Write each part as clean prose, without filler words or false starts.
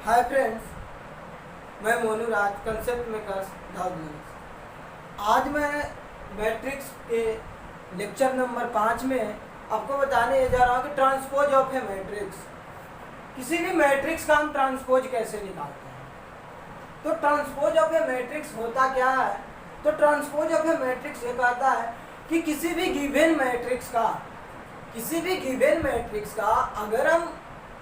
Hi friends, मैं मोनू राज concept makers धावलिंग। आज मैं मैट्रिक्स के लेक्चर नंबर 5 में आपको बताने जा रहा हूँ कि ट्रांसपोज ऑफ ए मैट्रिक्स। किसी भी मैट्रिक्स का हम ट्रांसपोज कैसे निकालते हैं। तो ट्रांसपोज ऑफ ए मैट्रिक्स होता क्या है? तो ट्रांसपोज ऑफ ए मैट्रिक्स ये कहता है कि किसी भी गिवन मैट्रिक्स का अगर हम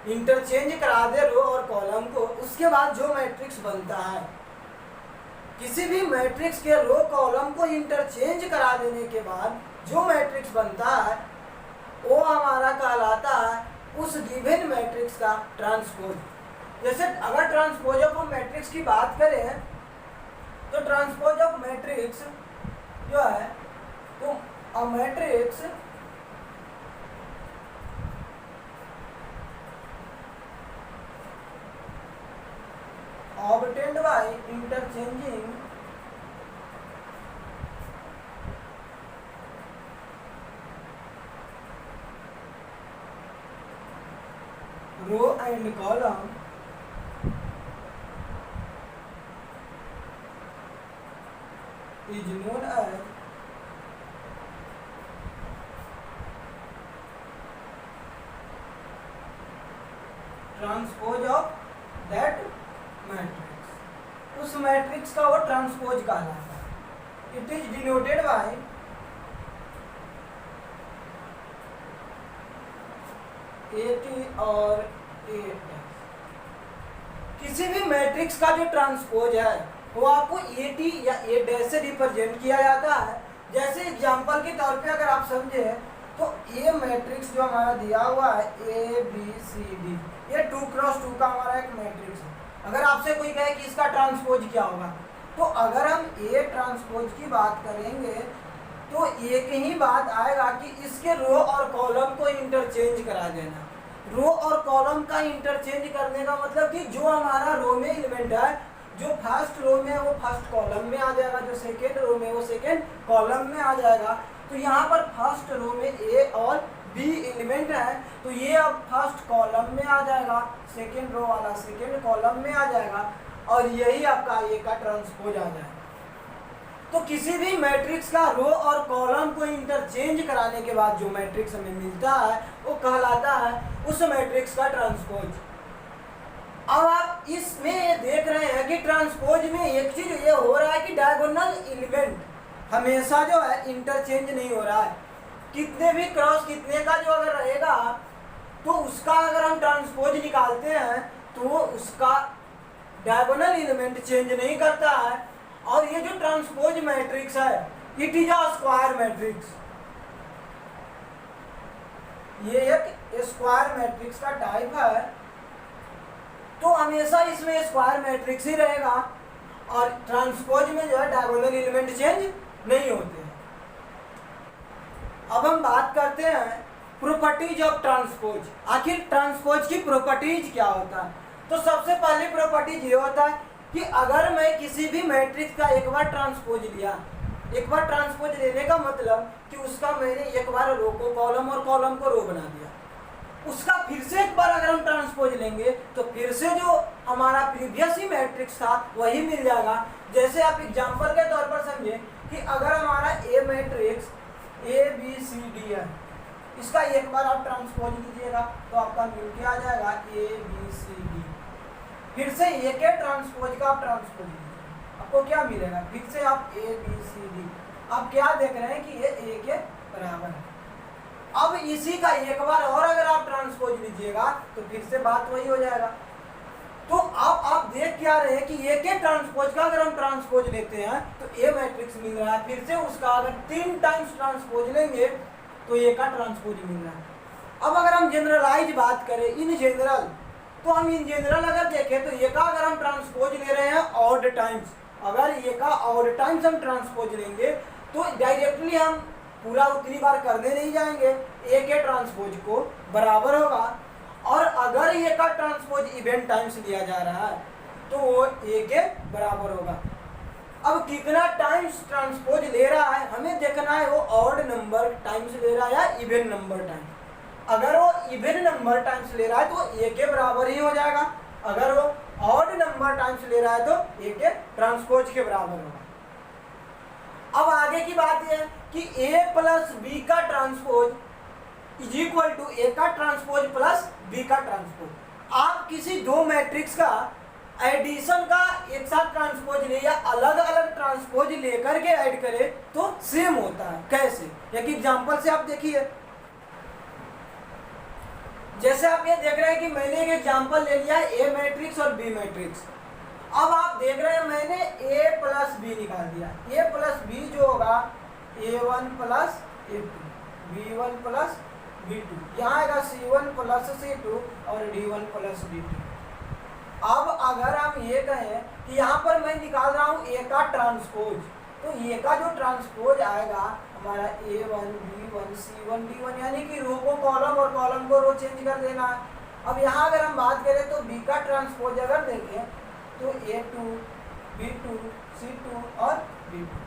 इंटरचेंज करा दे रो और कॉलम को, उसके बाद जो मैट्रिक्स बनता है, किसी भी मैट्रिक्स के रो कॉलम को इंटरचेंज करा देने के बाद जो मैट्रिक्स बनता है वो हमारा कहलाता है उस गिवन मैट्रिक्स का ट्रांसपोज। जैसे अगर ट्रांसपोज ऑफ मैट्रिक्स की बात करें तो ट्रांसपोज ऑफ मैट्रिक्स जो है तो a matrix obtained by interchanging row and column is known as transpose of that matrix. उस मैट्रिक्स का वो ट्रांसपोज कहलाता है। It is denoted by eighty और ए। किसी भी मैट्रिक्स का जो ट्रांसपोज है वो आपको एटी या ए डैश से रिप्रेजेंट किया जाता है। जैसे एग्जांपल के तौर पे अगर आप समझे तो ए मैट्रिक्स जो हमारा दिया हुआ है ए बी सी डी, ये 2x2 का हमारा एक मैट्रिक्स है। अगर आपसे कोई कहे कि इसका ट्रांसपोज क्या होगा, तो अगर हम ए ट्रांसपोज की बात करेंगे तो एक ही बात आएगा कि इसके रो और कॉलम को इंटरचेंज करा देना। रो और कॉलम का इंटरचेंज करने का मतलब कि जो हमारा रो में एलिमेंट है, जो फर्स्ट रो में है वो फर्स्ट कॉलम में आ जाएगा, जो सेकेंड रो में वो सेकेंड कॉलम में आ जाएगा। तो यहाँ पर फर्स्ट रो में ए और बी एलिमेंट है तो ये अब फर्स्ट कॉलम में आ जाएगा, सेकेंड रो वाला सेकेंड कॉलम में आ जाएगा और यही आपका ए का ट्रांसपोज आ जाएगा। तो किसी भी मैट्रिक्स का रो और कॉलम को इंटरचेंज कराने के बाद जो मैट्रिक्स हमें मिलता है वो कहलाता है उस मैट्रिक्स का ट्रांसपोज। अब आप इसमें देख रहे हैं कि ट्रांसपोज में एक चीज ये हो रहा है कि डायगोनल एलिमेंट हमेशा जो है इंटरचेंज नहीं हो रहा है। कितने भी क्रॉस कितने का जो अगर रहेगा तो उसका अगर हम ट्रांसपोज निकालते हैं तो उसका डायगोनल एलिमेंट चेंज नहीं करता है। और ये जो ट्रांसपोज मैट्रिक्स है it is a square matrix, ये एक स्क्वायर मैट्रिक्स का टाइप है। तो हमेशा इसमें स्क्वायर मैट्रिक्स ही रहेगा और ट्रांसपोज में जो है डायगोनल एलिमेंट चेंज नहीं होते हैं। अब हम बात करते हैं प्रॉपर्टीज ऑफ ट्रांसपोज। आखिर ट्रांसपोज की प्रॉपर्टीज क्या होता है? तो सबसे पहले प्रॉपर्टीज ये होता है कि अगर मैं किसी भी मैट्रिक्स का एक बार ट्रांसपोज लिया, एक बार ट्रांसपोज लेने का मतलब कि उसका मैंने एक बार रो को कॉलम और कॉलम को रो बना दिया, उसका फिर से एक बार अगर हम ट्रांसपोज लेंगे तो फिर से जो हमारा प्रीवियस ही मैट्रिक्स था वही मिल जाएगा। जैसे आप एग्जांपल के तौर पर समझे कि अगर हमारा A matrix A B C D है, इसका एक बार आप ट्रांसपोज लीजिएगा तो आपका मिल के आ जाएगा ए बी सी डी। फिर से ए के ट्रांसपोज का आप ट्रांसपोज लीजिए, आपको क्या मिलेगा? फिर से आप ए बी सी डी, आप क्या देख रहे हैं कि ये ए के बराबर है। अब इसी का एक बार और अगर आप ट्रांसपोज लीजिएगा तो फिर से बात वही हो जाएगा। तो अब आप देख क्या रहे हैं कि ए के ट्रांसपोज का अगर हम ट्रांसपोज लेते हैं तो ए मैट्रिक्स मिल रहा है, फिर से उसका अगर 3 टाइम्स ट्रांसपोज लेंगे तो ए का ट्रांसपोज मिल रहा है। अब अगर हम जनरलाइज बात करें इन जनरल, तो हम इन जनरल अगर देखें तो ए का अगर हम ट्रांसपोज ले रहे हैं ऑड टाइम्स, अगर ए का ऑड टाइम्स हम ट्रांसपोज लेंगे तो डायरेक्टली हम पूरा उतनी बार करने नहीं जाएंगे, ए के ट्रांसपोज को बराबर होगा। और अगर ए का ट्रांसपोज इवन टाइम्स लिया जा रहा है तो वो ए के बराबर होगा। अब कितना टाइम्स ट्रांसपोज ले रहा है हमें देखना है, वो ऑड नंबर टाइम्स ले रहा है या इवन नंबर टाइम्स। अगर वो इवन नंबर टाइम्स ले रहा है तो ए के बराबर ही हो जाएगा, अगर वो जाए तो ए के ट्रांसपोज के बराबर होगा। अब आगे की बात यह है कि ए प्लस बी का ट्रांसपोज इज इक्वल टू ए का ट्रांसपोज प्लस बी का ट्रांसपोज। आप किसी दो मैट्रिक्स का एडिशन का एक साथ ट्रांसपोज ले या अलग अलग ट्रांसपोज लेकर के ऐड करें तो सेम होता है। कैसे? एक एग्जांपल से आप देखिए। जैसे आप ये देख रहे हैं कि मैंने एक एग्जांपल ले लिया है ए मैट्रिक्स और बी मैट्रिक्स। अब आप देख रहे हैं मैंने ए प्लस बी निकाल दिया। ए प्लस बी जो होगा a1 plus a2, b1 plus b2, यहाँ आएगा c1 प्लस c2 और d1 प्लस d2। अब अगर हम ये कहें कि यहाँ पर मैं निकाल रहा हूँ ए का ट्रांसपोज, तो ए का जो ट्रांसपोज आएगा हमारा a1 b1 c1 d1, यानी कि रो को कॉलम और कॉलम को रो चेंज कर देना है। अब यहाँ अगर हम बात करें तो b का ट्रांसपोज अगर देखें तो a2 b2 c2 और d2।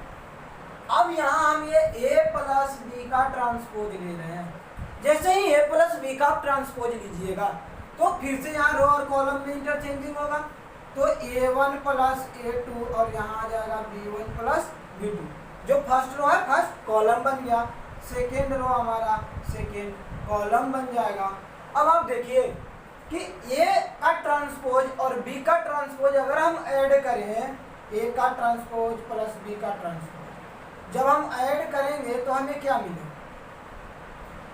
अब यहाँ हम ये a प्लस बी का ट्रांसपोज ले रहे हैं। जैसे ही a प्लस बी का ट्रांसपोज लीजिएगा तो फिर से यहाँ रो और कॉलम में इंटरचेंजिंग होगा। तो a1 प्लस a2 और यहाँ आ जाएगा b1 प्लस b2। जो फर्स्ट रो है फर्स्ट कॉलम बन गया, सेकेंड रो हमारा सेकेंड कॉलम बन जाएगा। अब आप देखिए कि ए का ट्रांसपोज और बी का ट्रांसपोज अगर हम ऐड करें, ए का ट्रांसपोज प्लस बी का ट्रांसपोज जब हम ऐड करेंगे तो हमें क्या मिलेगा?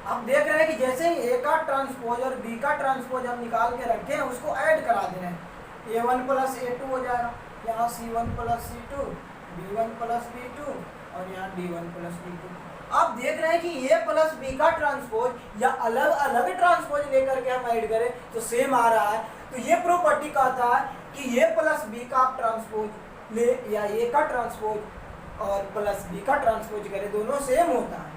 आप देख रहे हैं कि जैसे ही ए का ट्रांसपोज और बी का ट्रांसपोज हम निकाल के रखे हैं उसको ऐड करा दे रहे हैं। a1 प्लस a2 हो जाएगा, यहाँ c1 plus c2, b1 plus b2 और यहाँ d1 प्लस d2। आप देख रहे हैं कि ए प्लस बी का ट्रांसपोज या अलग अलग ट्रांसपोज लेकर के हम ऐड करें तो सेम आ रहा है। तो ये प्रॉपर्टी कहता है कि ए प्लस बी का आप ट्रांसपोज ले या ए का ट्रांसपोज और प्लस बी का ट्रांसपोज करें दोनों सेम होता है।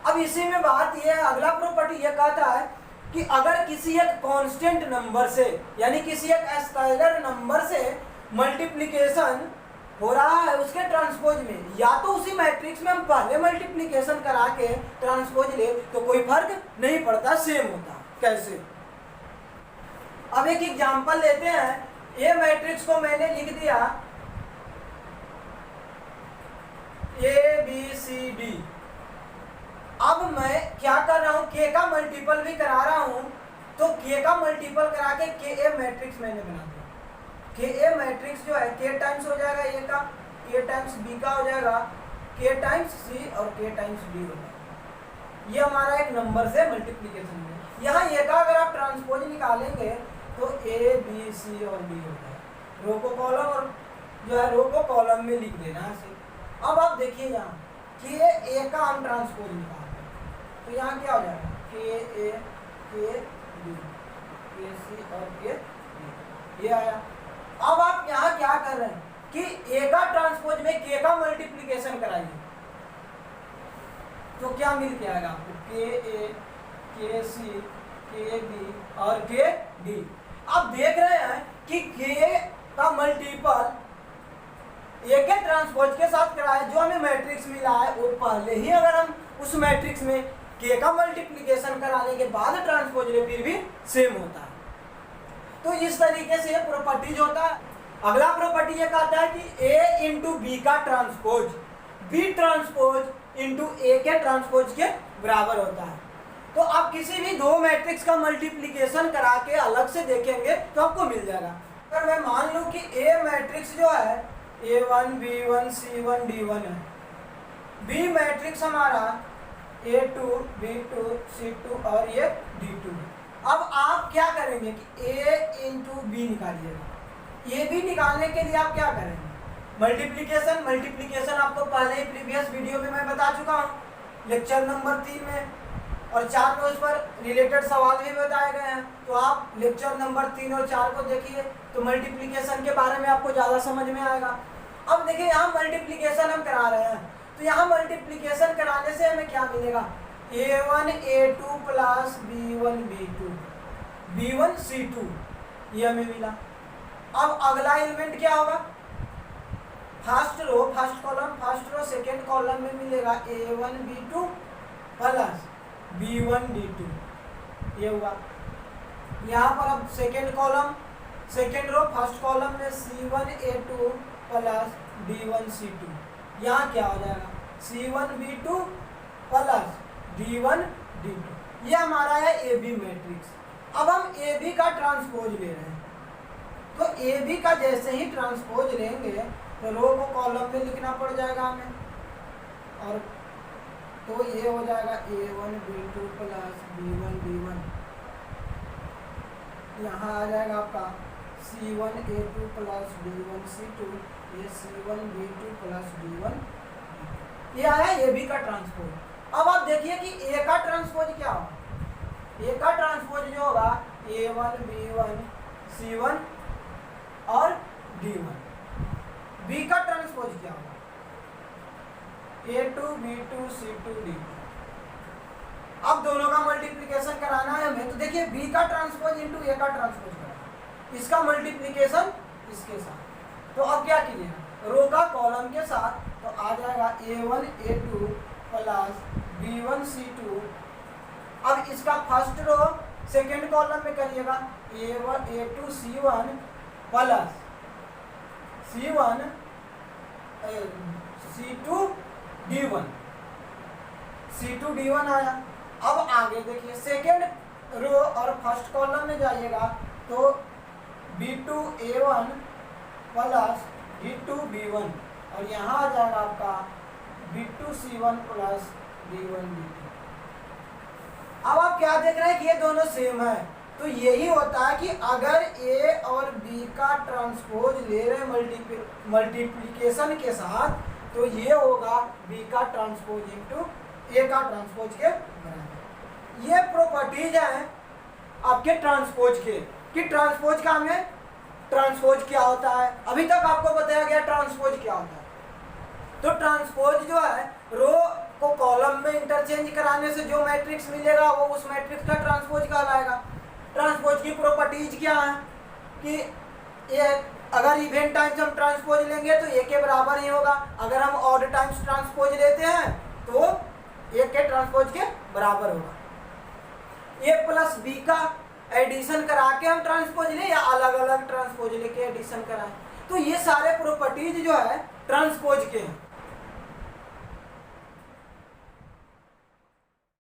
अब इसी में बात यह है, अगला प्रॉपर्टी यह कहता है कि अगर किसी एक कांस्टेंट नंबर से यानी किसी एक स्केलर नंबर से मल्टीप्लिकेशन हो रहा है उसके ट्रांसपोज में, या तो उसी मैट्रिक्स में हम पहले मल्टीप्लिकेशन करा के ट्रांसपोज ले तो कोई फर्क नहीं पड़ता, सेम होता। कैसे? अब एक एग्जांपल लेते हैं। ए मैट्रिक्स को मैंने लिख दिया ए बी सी डी। अब मैं क्या कर रहा हूं, के का मल्टीपल भी करा रहा हूं, तो के का मल्टीपल करा के के ए मैट्रिक्स मैंने बना दिया। के ए मैट्रिक्स जो है के टाइम्स हो जाएगा ए का, के टाइम्स बी का हो जाएगा, के टाइम्स सी और के टाइम्स डी हो जाएगा। ये हमारा एक नंबर से मल्टीप्लिकेशन है। यहाँ ए का अगर आप ट्रांसपोज निकालेंगे तो ए बी सी और डी हो जाएगा। रो को कॉलम और जो है रो को कॉलम में लिख देना है। अब आप देखिए यहाँ के ए का हम ट्रांसपोज निकाल तो यहाँ क्या हो जाएगा के ए के डी के सी और के डी, ये आया। अब आप यहाँ क्या कर रहे हैं कि ए का ट्रांसपोज में के का मल्टीप्लिकेशन कराइए तो क्या मिल के आएगा आपको के ए के सी के बी और के डी। आप देख रहे हैं कि के का मल्टीपल ए के ट्रांसपोज के साथ कराए, जो हमें मैट्रिक्स मिला है वो पहले ही अगर हम उस मैट्रिक्स में के का मल्टीप्लिकेशन कराने के बाद ट्रांसपोज ले फिर भी सेम होता है। तो इस तरीके से प्रॉपर्टीज होता है। अगला प्रॉपर्टी ये कहता है कि a इंटू बी का ट्रांसपोज बी ट्रांसपोज इंटू ए के ट्रांसपोज के बराबर होता है। तो आप किसी भी दो मैट्रिक्स का मल्टीप्लिकेशन करा के अलग से देखेंगे तो आपको मिल जाएगा। अगर मैं मान लूँ कि ए मैट्रिक्स जो है a1 b1 c1 d1 है, बी मैट्रिक्स हमारा a2 b2 c2 और ये d2 है। अब आप क्या करेंगे कि a इंटू बी निकालिएगा। ये भी निकालने के लिए आप क्या करेंगे मल्टीप्लिकेशन आपको पहले ही प्रीवियस वीडियो में मैं बता चुका हूँ लेक्चर नंबर 3 में, और 4 में उस पर रिलेटेड सवाल भी बताए गए हैं। तो आप लेक्चर नंबर 3 और 4 को देखिए तो मल्टीप्लिकेशन के बारे में आपको ज़्यादा समझ में आएगा। अब देखिए यहाँ मल्टीप्लिकेशन हम करा रहे हैं तो यहाँ मल्टीप्लिकेशन कराने से हमें क्या मिलेगा a1 a2 plus b1 b2 b1 c2 ये हमें मिला। अब अगला एलिमेंट क्या होगा first row first column first row second column में मिलेगा a1 b2 plus b1 d2 ये हुआ। यहाँ पर अब second column second row first column में C1A2 प्लस D1C2, यहाँ क्या हो जाएगा C1B2 प्लस D1D2, ये हमारा है AB मैट्रिक्स। अब हम AB का ट्रांसपोज ले रहे हैं, तो AB का जैसे ही ट्रांसपोज लेंगे तो रो को कॉलम में लिखना पड़ जाएगा हमें, और तो ये हो जाएगा A1B2 प्लस B1D1, यहाँ आ जाएगा आपका C1A2 प्लस D1C2, ये C1B2 प्लस D1, ये आया AB का ट्रांसपोज। अब आप देखिए कि A का ट्रांसपोज क्या होगा, A का ट्रांसपोज जो होगा A1 B1 C1 और D1। B का ट्रांसपोज क्या होगा A2 B2 C2 D2। अब दोनों का मल्टीप्लिकेशन कराना है हमें, तो देखिए B का ट्रांसपोज इंटू A का ट्रांसपोज कराना, इसका मल्टीप्लिकेशन इसके साथ। तो अब क्या कीजिएगा, रो का कॉलम के साथ, तो आ जाएगा A1 A2 plus B1 C2। अब इसका फर्स्ट रो सेकेंड कॉलम में करिएगा A1 A2 C1 plus C1 C2 D1, C2 D1 आया। अब आगे देखिए सेकेंड रो और फर्स्ट कॉलम में जाइएगा तो B2 A1 plus D2 B1, और यहाँ आ जाएगा आपका B2 C1 plus D1 D2। अब आप क्या देख रहे हैं कि ये दोनों सेम है, तो यही होता है कि अगर A और B का ट्रांसपोज ले रहे हैं मल्टीप्लिकेशन के साथ, तो ये होगा B का ट्रांसपोज इंटू A का ट्रांसपोज के बराबर। ये प्रॉपर्टीज हैं आपके ट्रांसपोज के, कि ट्रांसपोज का हमें ट्रांसपोज क्या होता है, अभी तक आपको बताया गया ट्रांसपोज क्या होता है। तो ट्रांसपोज जो है रो को कॉलम में इंटरचेंज कराने से जो मैट्रिक्स मिलेगा वो उस मैट्रिक्स का ट्रांसपोज कहलाएगा। ट्रांसपोज की प्रॉपर्टीज क्या है कि ये अगर इवेंट टाइम्स हम ट्रांसपोज लेंगे तो A के बराबर ही होगा, अगर हम ऑड टाइम्स ट्रांसपोज लेते हैं तो A के ट्रांसपोज के बराबर होगा। A प्लस B का एडिशन करा के हम ट्रांसपोज लें या अलग अलग ट्रांसपोज लेके एडिशन कराएं, तो ये सारे प्रॉपर्टीज जो है ट्रांसपोज के हैं।